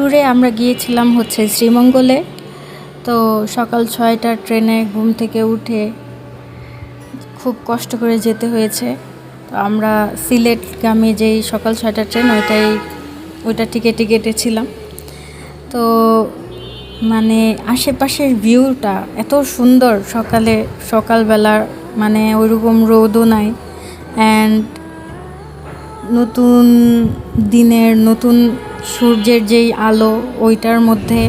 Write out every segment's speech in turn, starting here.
ট্যুরে আমরা গিয়েছিলাম হচ্ছে শ্রীমঙ্গলে। তো সকাল 6টার ট্রেনে ঘুম থেকে উঠে খুব কষ্ট করে যেতে হয়েছে। তো আমরা সিলেটগামী যেই সকাল 6টার ট্রেন ওইটা টিকেটে কেটেছিলাম। তো মানে আশেপাশের ভিউটা এত সুন্দর, সকালবেলার মানে ওইরকম রোদও নাই, অ্যান্ড নতুন দিনের নতুন সূর্যের যেই আলো ওইটার মধ্যে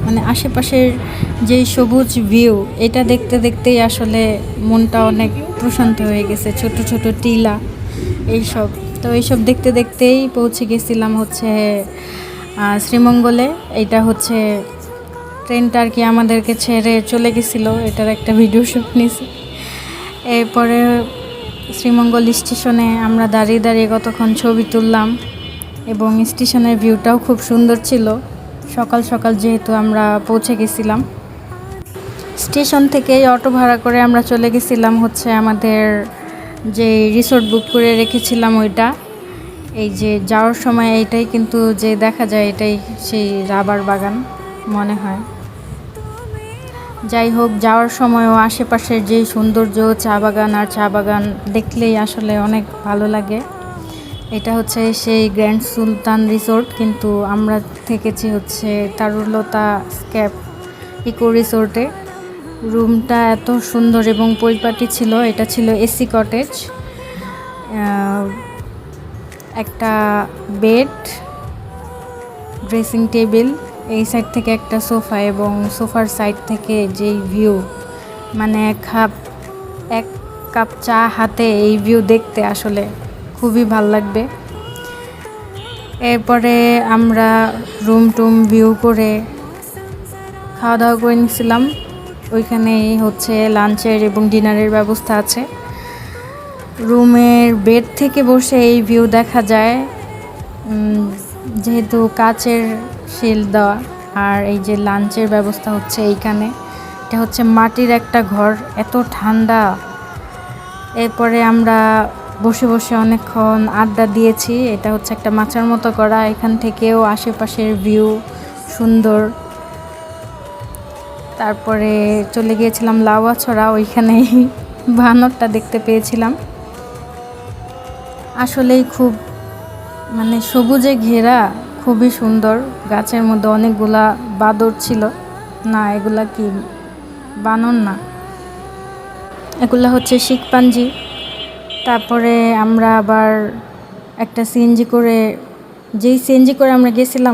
মানে আশেপাশের যেই সবুজ ভিউ, এটা দেখতে দেখতেই আসলে মনটা অনেক প্রশান্ত হয়ে গেছে। ছোট ছোট টিলা এইসব দেখতে দেখতেই পৌঁছে গেছিলাম হচ্ছে শ্রীমঙ্গলে। এইটা হচ্ছে ট্রেনটা আর কি আমাদেরকে ছেড়ে চলে গেছিলো, এটার একটা ভিডিও শুট নিয়েছি। এরপরে শ্রীমঙ্গল স্টেশনে আমরা দাঁড়িয়ে দাঁড়িয়ে কতক্ষণ ছবি তুললাম, এবং স্টেশনের ভিউটাও খুব সুন্দর ছিল। সকাল সকাল যেহেতু আমরা পৌঁছে গেছিলাম, স্টেশন থেকেই অটো ভাড়া করে আমরা চলে গেছিলাম হচ্ছে আমাদের যে রিসোর্ট বুক করে রেখেছিলাম ওইটা। এই যে যাওয়ার সময় এইটাই কিন্তু যে দেখা যায়, এটাই সেই রাবার বাগান মনে হয়। যাই হোক, যাওয়ার সময়ও আশেপাশের যেই সৌন্দর্য, চা বাগান দেখলেই আসলে অনেক ভালো লাগে। এটা হচ্ছে সেই গ্র্যান্ড সুলতান রিসোর্ট, কিন্তু আমরা থেকেছি হচ্ছে তারুলতা স্ক্যাপ ইকো রিসোর্টে। রুমটা এত সুন্দর এবং পরিপাটি ছিল। এটা ছিল এসি কটেজ, একটা বেড, ড্রেসিং টেবিল, এই সাইড থেকে একটা সোফা, এবং সোফার সাইড থেকে যেই ভিউ, মানে এক কাপ চা হাতে এই ভিউ দেখতে আসলে খুবই ভাল লাগবে। এরপরে আমরা রুম ভিউ করে খাওয়া দাওয়া করে নিয়েছিলাম। ওইখানেই হচ্ছে লাঞ্চের এবং ডিনারের ব্যবস্থা আছে। রুমের বেড থেকে বসে এই ভিউ দেখা যায়, যেহেতু কাচের শিল্ড দেওয়া। আর এই যে লাঞ্চের ব্যবস্থা হচ্ছে এইখানে, এটা হচ্ছে মাটির একটা ঘর, এত ঠান্ডা। এরপরে আমরা বসে বসে অনেকক্ষণ আড্ডা দিয়েছি। এটা হচ্ছে একটা মাচার মতো করা, এখান থেকেও আশেপাশের ভিউ সুন্দর। তারপরে চলে গিয়েছিলাম লাউয়াছড়া, ওইখানেই বানরটা দেখতে পেয়েছিলাম। আসলেই খুব মানে সবুজে ঘেরা, খুবই সুন্দর। গাছের মধ্যে অনেকগুলা বাদর ছিল, না এগুলা কি বানর না, এগুলা হচ্ছে শিখপাঞ্জি। তারপরে আমরা আবার একটা সিএনজি করে আমরা গেছিলাম,